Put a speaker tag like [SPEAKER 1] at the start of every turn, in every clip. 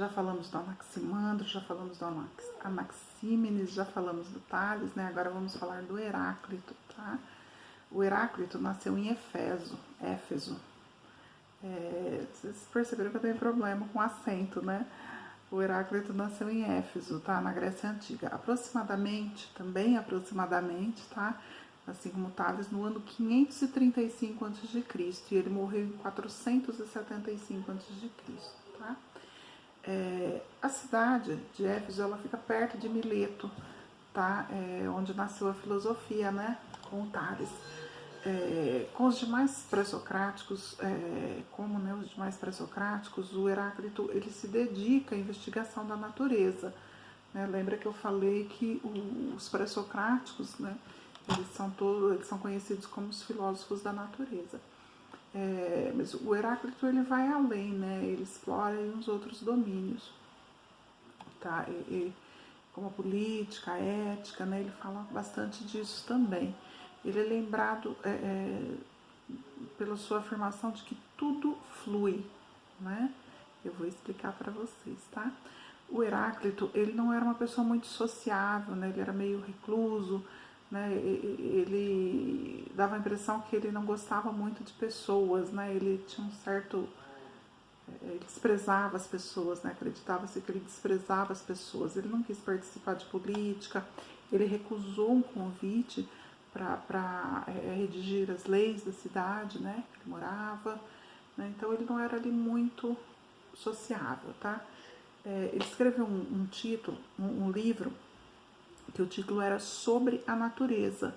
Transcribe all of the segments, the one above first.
[SPEAKER 1] já falamos do Anaximandro, já falamos do Anaxímenes, já falamos do Tales, né? Agora vamos falar do Heráclito, tá? O Heráclito nasceu em Éfeso. Vocês perceberam que eu tenho problema com acento, né? O Heráclito nasceu em Éfeso, tá? Na Grécia Antiga. Aproximadamente, tá? Assim como Tales, no ano 535 a.C. E ele morreu em 475 a.C., tá? A cidade de Éfeso, ela fica perto de Mileto, tá? Onde nasceu a filosofia, né? Com o Tales. Com os demais pré-socráticos, os demais pré-socráticos, o Heráclito ele se dedica à investigação da natureza. Né? Lembra que eu falei que os pré-socráticos, né, eles são conhecidos como os filósofos da natureza. Mas o Heráclito ele vai além, né? Ele explora uns outros domínios, tá? Como a política, a ética, né? Ele fala bastante disso também. Ele é lembrado pela sua afirmação de que tudo flui, né? Eu vou explicar para vocês, tá? O Heráclito, ele não era uma pessoa muito sociável, né? Ele era meio recluso, né? Ele dava a impressão que ele não gostava muito de pessoas, né? Ele tinha um certo... Ele desprezava as pessoas, né? Acreditava-se que ele desprezava as pessoas. Ele não quis participar de política, ele recusou um convite para redigir as leis da cidade, né, que ele morava, né, então ele não era ali muito sociável, tá? Ele escreveu um livro, que o título era Sobre a Natureza,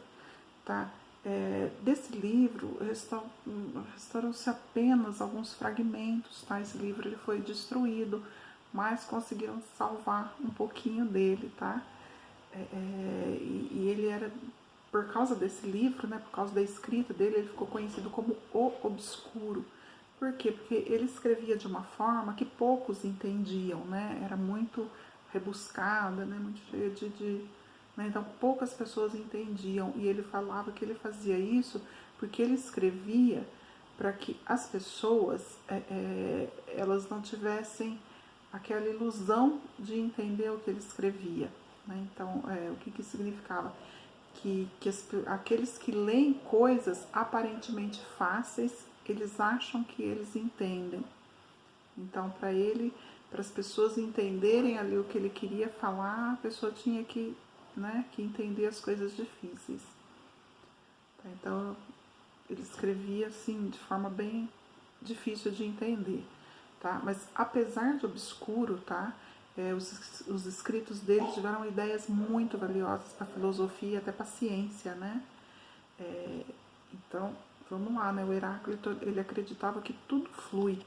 [SPEAKER 1] tá? Desse livro restaram-se apenas alguns fragmentos, tá? Esse livro ele foi destruído, mas conseguiram salvar um pouquinho dele, tá? E ele era... Por causa desse livro, né, por causa da escrita dele, ele ficou conhecido como o Obscuro. Por quê? Porque ele escrevia de uma forma que poucos entendiam, né? Era muito rebuscada, né? Muito cheia né? Então, poucas pessoas entendiam. E ele falava que ele fazia isso porque ele escrevia para que as pessoas elas não tivessem aquela ilusão de entender o que ele escrevia, né? Então, o que significava? Que aqueles que leem coisas aparentemente fáceis, eles acham que eles entendem. Então, para as pessoas entenderem ali o que ele queria falar, a pessoa tinha que entender as coisas difíceis. Então, ele escrevia assim, de forma bem difícil de entender, tá? Mas apesar de obscuro, tá? Os escritos dele tiveram ideias muito valiosas para a filosofia, até para a ciência, né? Então, vamos lá, né? O Heráclito, ele acreditava que tudo flui,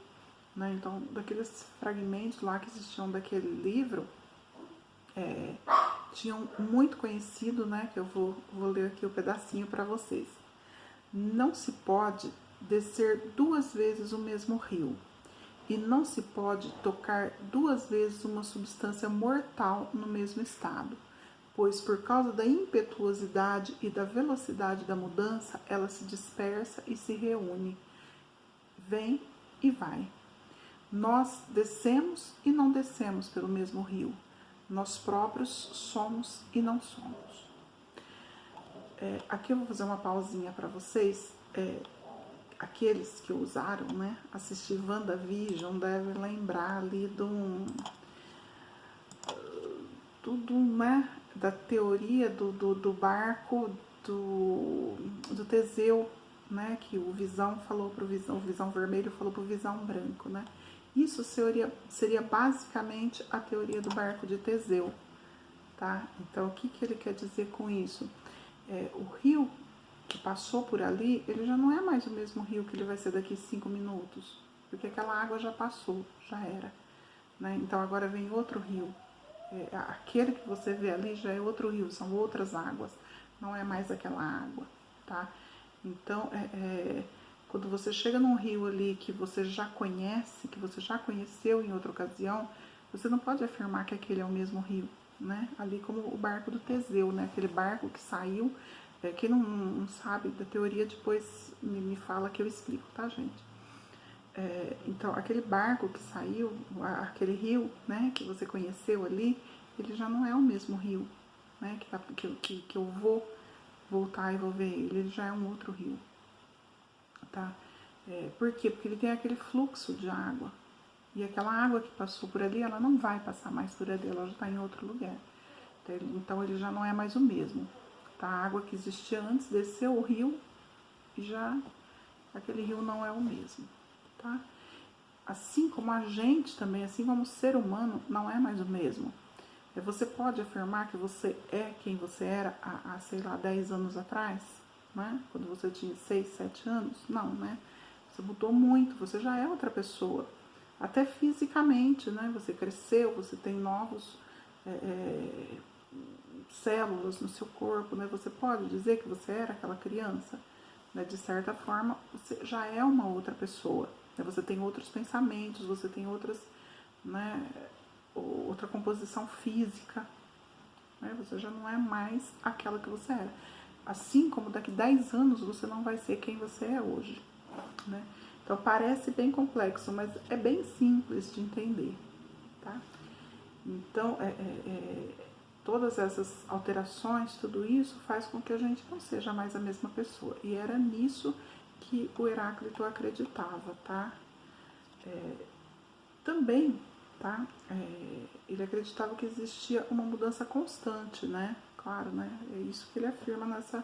[SPEAKER 1] né? Então, daqueles fragmentos lá que existiam daquele livro, tinha um muito conhecido, né? Que eu vou ler aqui o pedacinho para vocês. Não se pode descer 2 vezes o mesmo rio, e não se pode tocar 2 vezes uma substância mortal no mesmo estado, pois por causa da impetuosidade e da velocidade da mudança, ela se dispersa e se reúne, vem e vai. Nós descemos e não descemos pelo mesmo rio, nós próprios somos e não somos. Aqui eu vou fazer uma pausinha para vocês. Aqueles que usaram, né, assistir WandaVision devem lembrar ali né, da teoria do barco do Teseu, né, que o Visão falou pro Visão, o Visão Vermelho falou pro Visão Branco, né? Isso seria basicamente a teoria do barco de Teseu, tá? Então, o que ele quer dizer com isso? O rio que passou por ali, ele já não é mais o mesmo rio que ele vai ser daqui 5 minutos, porque aquela água já passou, já era, né? Então agora vem outro rio. Aquele que você vê ali já é outro rio, são outras águas, não é mais aquela água, tá? Então, quando você chega num rio ali que você já conhece, que você já conheceu em outra ocasião, você não pode afirmar que aquele é o mesmo rio, né? Ali como o barco do Teseu, né? Aquele barco que saiu. Quem não sabe da teoria, depois me fala que eu explico, tá, gente? Então, aquele barco que saiu, aquele rio, né, que você conheceu ali, ele já não é o mesmo rio, né, que eu vou voltar e vou ver ele já é um outro rio, tá? Por quê? Porque ele tem aquele fluxo de água, e aquela água que passou por ali, ela não vai passar mais por ali, ela já está em outro lugar. Então, ele já não é mais o mesmo, tá? A água que existia antes desceu o rio e já aquele rio não é o mesmo, tá? Assim como a gente também, assim como o ser humano, não é mais o mesmo. Você pode afirmar que você é quem você era há sei lá, 10 anos atrás, né? Quando você tinha 6, 7 anos? Não, né? Você mudou muito, você já é outra pessoa. Até fisicamente, né? Você cresceu, você tem novos células no seu corpo, né? Você pode dizer que você era aquela criança, né? De certa forma, você já é uma outra pessoa. Né? Você tem outros pensamentos, você tem outras, né? Outra composição física, né? Você já não é mais aquela que você era. Assim como daqui 10 anos você não vai ser quem você é hoje, né? Então parece bem complexo, mas é bem simples de entender, tá? Então, todas essas alterações, tudo isso faz com que a gente não seja mais a mesma pessoa. E era nisso que o Heráclito acreditava, tá? Também, tá? Ele acreditava que existia uma mudança constante, né? Claro, né? É isso que ele afirma nessa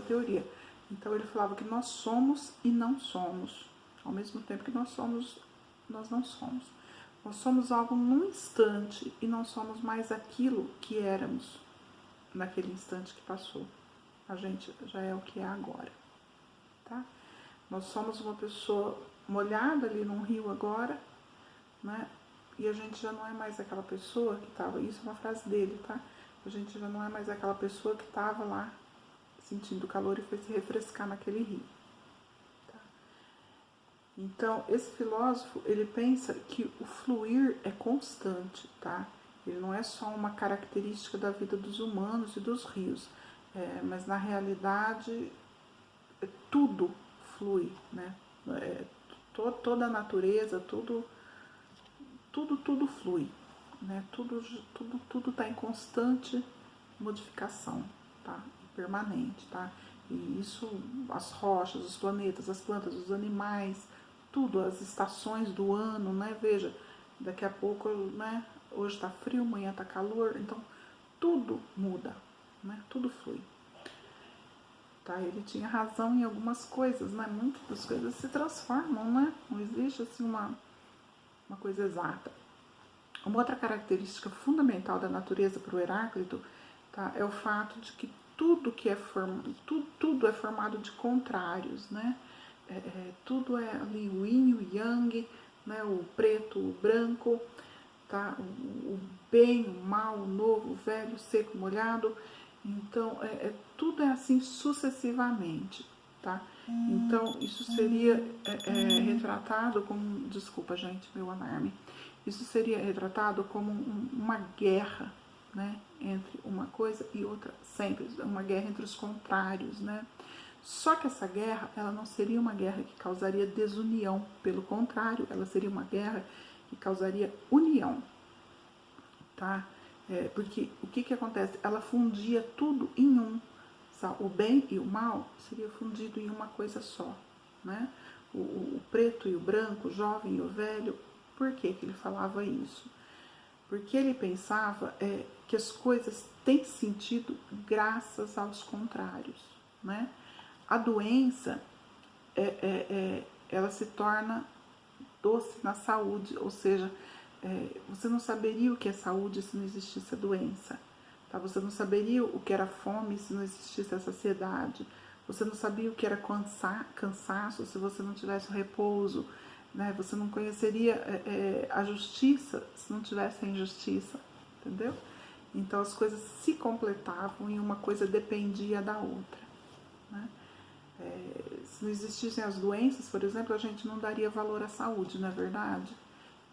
[SPEAKER 1] teoria. Então ele falava que nós somos e não somos. Ao mesmo tempo que nós somos, nós não somos. Nós somos algo num instante e não somos mais aquilo que éramos naquele instante que passou. A gente já é o que é agora, tá? Nós somos uma pessoa molhada ali num rio agora, né? E a gente já não é mais aquela pessoa que estava, isso é uma frase dele, tá? A gente já não é mais aquela pessoa que estava lá sentindo calor e foi se refrescar naquele rio. Tá? Então, esse filósofo, ele pensa que o fluir é constante, tá? Ele não é só uma característica da vida dos humanos e dos rios, mas na realidade tudo flui, né? Toda a natureza, tudo flui, né? Tudo está em constante modificação, tá? Permanente, tá? E isso, as rochas, os planetas, as plantas, os animais, tudo, as estações do ano, né? Veja, daqui a pouco, né? Hoje está frio, amanhã está calor, então tudo muda, né? Tudo flui. Tá? Ele tinha razão em algumas coisas, né? Muitas das coisas se transformam, né? Não existe assim uma coisa exata. Uma outra característica fundamental da natureza para o Heráclito, tá, é o fato de que tudo é formado de contrários, né? Tudo é ali o yin, o yang, né? O preto, o branco, tá? O bem, o mal, o novo, o velho, o seco, o molhado. Então, tudo é assim sucessivamente, tá? Então, isso seria retratado como... Desculpa, gente, meu alarme. Isso seria retratado como uma guerra, né? Entre uma coisa e outra, sempre. Uma guerra entre os contrários, né? Só que essa guerra, ela não seria uma guerra que causaria desunião. Pelo contrário, ela seria uma guerra que causaria união, tá? Porque o que acontece? Ela fundia tudo em um. Sabe? O bem e o mal seria fundido em uma coisa só, né? O preto e o branco, o jovem e o velho. Por que ele falava isso? Porque ele pensava que as coisas têm sentido graças aos contrários, né? A doença, ela se torna doce na saúde, ou seja, você não saberia o que é saúde se não existisse a doença. Tá? Você não saberia o que era fome se não existisse a saciedade. Você não sabia o que era cansaço se você não tivesse o repouso. Né? Você não conheceria a justiça se não tivesse a injustiça. Entendeu? Então as coisas se completavam e uma coisa dependia da outra. Né? Se não existissem as doenças, por exemplo, a gente não daria valor à saúde, não é verdade?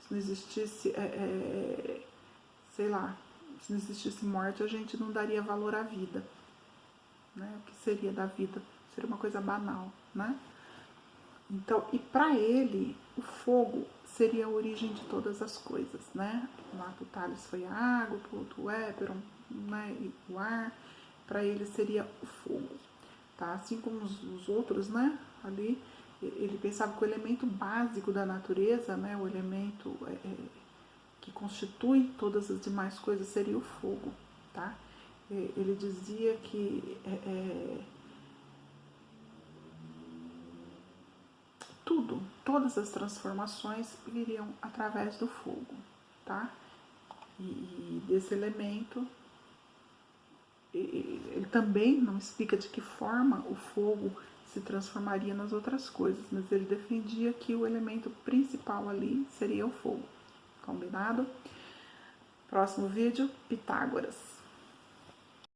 [SPEAKER 1] Se não existisse, sei lá, se não existisse morte, a gente não daria valor à vida. Né? O que seria da vida? Seria uma coisa banal, né? Então, e para ele, o fogo seria a origem de todas as coisas, né? Lá para o Tales foi a água, para o outro Éperon, né? E o ar, para ele seria o fogo, tá? Assim como os outros, né? Ali, ele pensava que o elemento básico da natureza, né? O elemento que constitui todas as demais coisas seria o fogo, tá? Ele dizia que todas as transformações viriam através do fogo, tá? E desse elemento, ele também não explica de que forma o fogo se transformaria nas outras coisas, mas ele defendia que o elemento principal ali seria o fogo. Combinado? Próximo vídeo, Pitágoras.